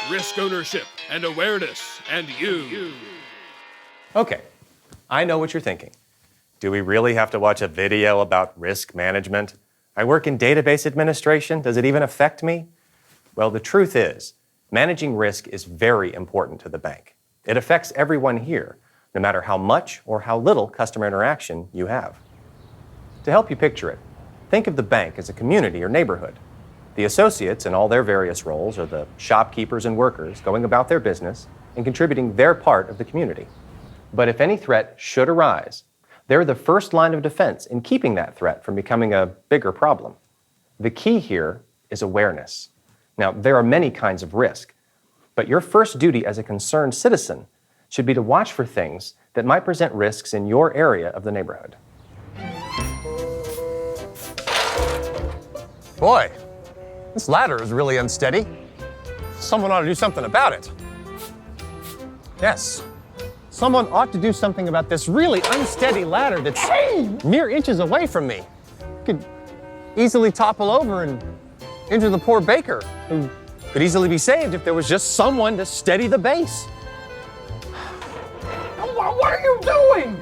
risk ownership and awareness, and you. Okay, I know what you're thinking. Do we really have to watch a video about risk management? I work in database administration. Does it even affect me? Well, the truth is, managing risk is very important to the bank. It affects everyone here, no matter how much or how little customer interaction you have. To help you picture it, think of the bank as a community or neighborhood. The associates in all their various roles are the shopkeepers and workers going about their business and contributing their part of the community. But if any threat should arise, they're the first line of defense in keeping that threat from becoming a bigger problem. The key here is awareness. Now, there are many kinds of risk, but your first duty as a concerned citizen should be to watch for things that might present risks in your area of the neighborhood. Boy, this ladder is really unsteady. Someone ought to do something about it. Yes, someone ought to do something about this really unsteady ladder that's mere inches away from me. Could easily topple over and injure the poor baker, who could easily be saved if there was just someone to steady the base. What are you doing?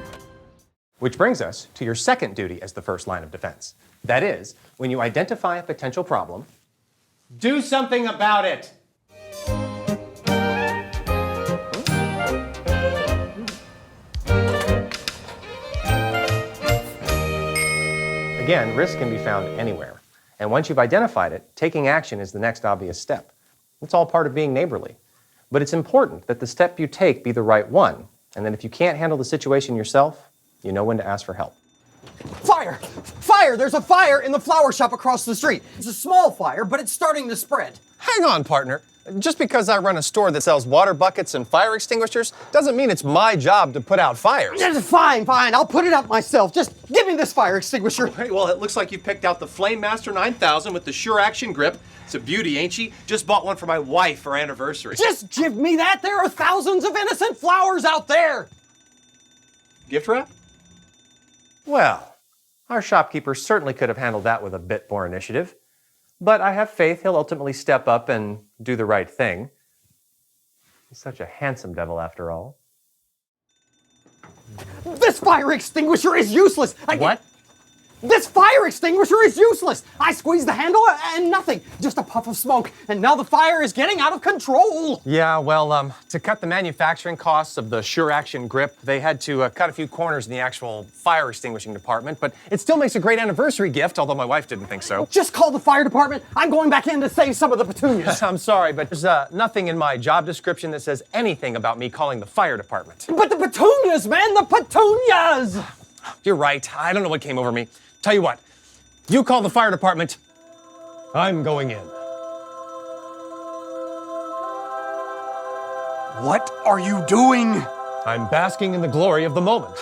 Which brings us to your second duty as the first line of defense. That is, when you identify a potential problem, do something about it. Again, risk can be found anywhere. And once you've identified it, taking action is the next obvious step. It's all part of being neighborly. But it's important that the step you take be the right one, and that if you can't handle the situation yourself, you know when to ask for help. Fire! Fire! There's a fire in the flower shop across the street. It's a small fire, but it's starting to spread. Hang on, partner. Just because I run a store that sells water buckets and fire extinguishers doesn't mean it's my job to put out fires. Fine, I'll put it out myself. Just give me this fire extinguisher. Hey, well, it looks like you picked out the Flame Master 9000 with the Sure Action grip. It's a beauty, ain't she? Just bought one for my wife for anniversary. Just give me that. There are thousands of innocent flowers out there. Gift wrap? Well, our shopkeeper certainly could have handled that with a bit more initiative. But I have faith he'll ultimately step up and do the right thing. He's such a handsome devil, after all. This fire extinguisher is useless. What? This fire extinguisher is useless. I squeezed the handle and nothing. Just a puff of smoke. And now the fire is getting out of control. Yeah, well, to cut the manufacturing costs of the Sure Action grip, they had to cut a few corners in the actual fire extinguishing department, but it still makes a great anniversary gift, although my wife didn't think so. Just call the fire department. I'm going back in to save some of the petunias. I'm sorry, but there's nothing in my job description that says anything about me calling the fire department. But the petunias, man, the petunias! You're right. I don't know what came over me. Tell you what, you call the fire department. I'm going in. What are you doing? I'm basking in the glory of the moment.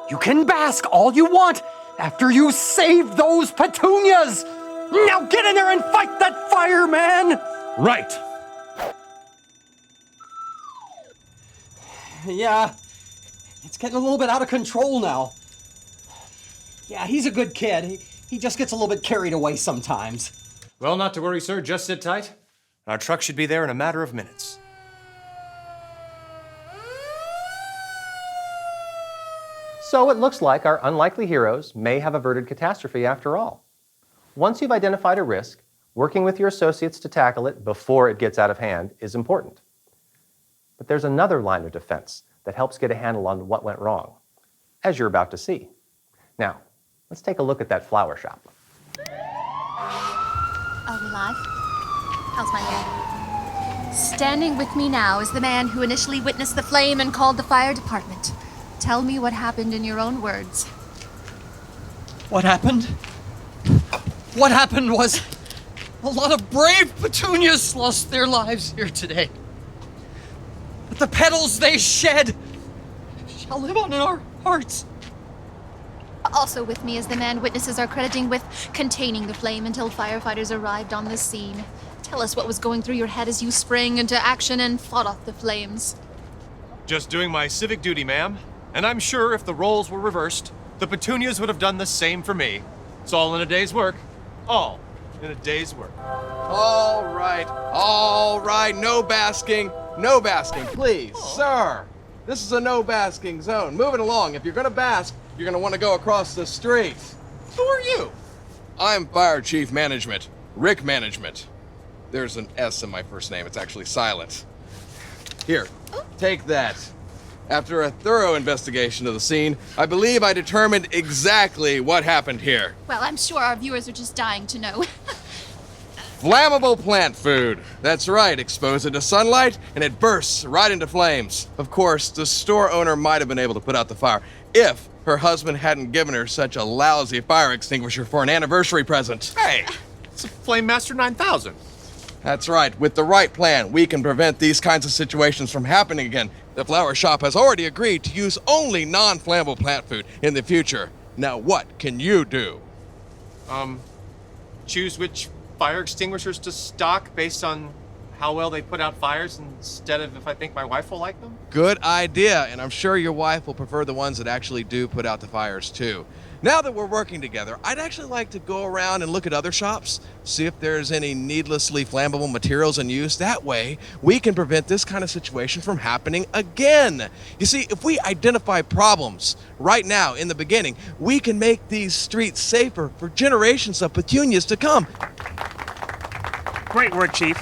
You can bask all you want after you save those petunias. Now get in there and fight that fire, man. Right. Yeah, it's getting a little bit out of control now. Yeah, he's a good kid. He just gets a little bit carried away sometimes. Well, not to worry, sir. Just sit tight. Our truck should be there in a matter of minutes. So it looks like our unlikely heroes may have averted catastrophe after all. Once you've identified a risk, working with your associates to tackle it before it gets out of hand is important. But there's another line of defense that helps get a handle on what went wrong, as you're about to see. Now, let's take a look at that flower shop. Are we live? How's my hair? Standing with me now is the man who initially witnessed the flame and called the fire department. Tell me what happened in your own words. What happened? What happened was a lot of brave petunias lost their lives here today. But the petals they shed shall live on in our hearts. Also with me is the man witnesses are crediting with containing the flame until firefighters arrived on the scene. Tell us what was going through your head as you sprang into action and fought off the flames. Just doing my civic duty, ma'am. And I'm sure if the roles were reversed, the petunias would have done the same for me. It's all in a day's work. All in a day's work. All right, no basking, please, sir. This is a no basking zone. Moving along, if you're gonna bask, you're gonna wanna go across the street. Who are you? I'm Fire Chief Management, Rick Management. There's an S in my first name, it's actually silent. Here, take that. After a thorough investigation of the scene, I believe I determined exactly what happened here. Well, I'm sure our viewers are just dying to know. Flammable plant food. That's right, expose it to sunlight and it bursts right into flames. Of course, the store owner might have been able to put out the fire if her husband hadn't given her such a lousy fire extinguisher for an anniversary present. Hey, it's a Flame Master 9000. That's right, with the right plan, we can prevent these kinds of situations from happening again. The flower shop has already agreed to use only non-flammable plant food in the future. Now what can you do? Choose which fire extinguishers to stock based on how well they put out fires instead of if I think my wife will like them? Good idea, and I'm sure your wife will prefer the ones that actually do put out the fires too. Now that we're working together, I'd actually like to go around and look at other shops, see if there's any needlessly flammable materials in use. That way, we can prevent this kind of situation from happening again. You see, if we identify problems right now in the beginning, we can make these streets safer for generations of petunias to come. Great work, Chief.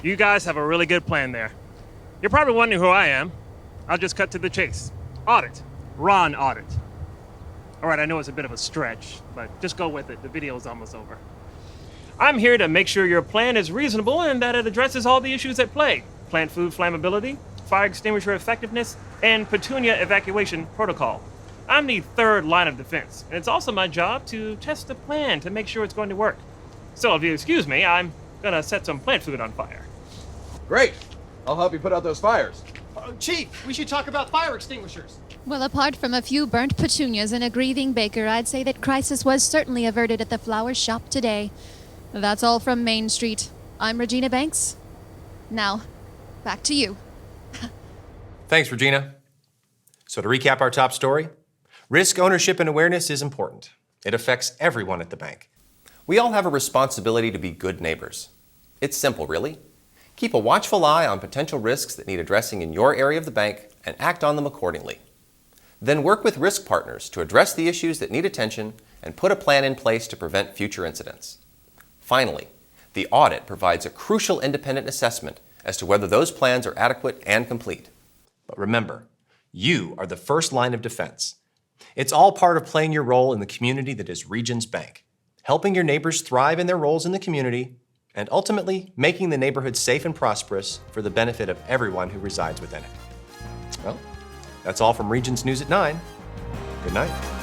You guys have a really good plan there. You're probably wondering who I am. I'll just cut to the chase. Audit. Ron Audit. All right, I know it's a bit of a stretch, but just go with it. The video is almost over. I'm here to make sure your plan is reasonable and that it addresses all the issues at play. Plant food flammability, fire extinguisher effectiveness, and petunia evacuation protocol. I'm the third line of defense, and it's also my job to test the plan to make sure it's going to work. So if you excuse me, I'm gonna set some plant food on fire. Great, I'll help you put out those fires. Chief, we should talk about fire extinguishers. Well, apart from a few burnt petunias and a grieving baker, I'd say that crisis was certainly averted at the flower shop today. That's all from Main Street. I'm Regina Banks. Now, back to you. Thanks, Regina. So to recap our top story, risk ownership and awareness is important. It affects everyone at the bank. We all have a responsibility to be good neighbors. It's simple, really. Keep a watchful eye on potential risks that need addressing in your area of the bank and act on them accordingly. Then work with risk partners to address the issues that need attention and put a plan in place to prevent future incidents. Finally, the audit provides a crucial independent assessment as to whether those plans are adequate and complete. But remember, you are the first line of defense. It's all part of playing your role in the community that is Regions Bank, helping your neighbors thrive in their roles in the community, and ultimately making the neighborhood safe and prosperous for the benefit of everyone who resides within it. Well, that's all from Regions News at 9. Good night.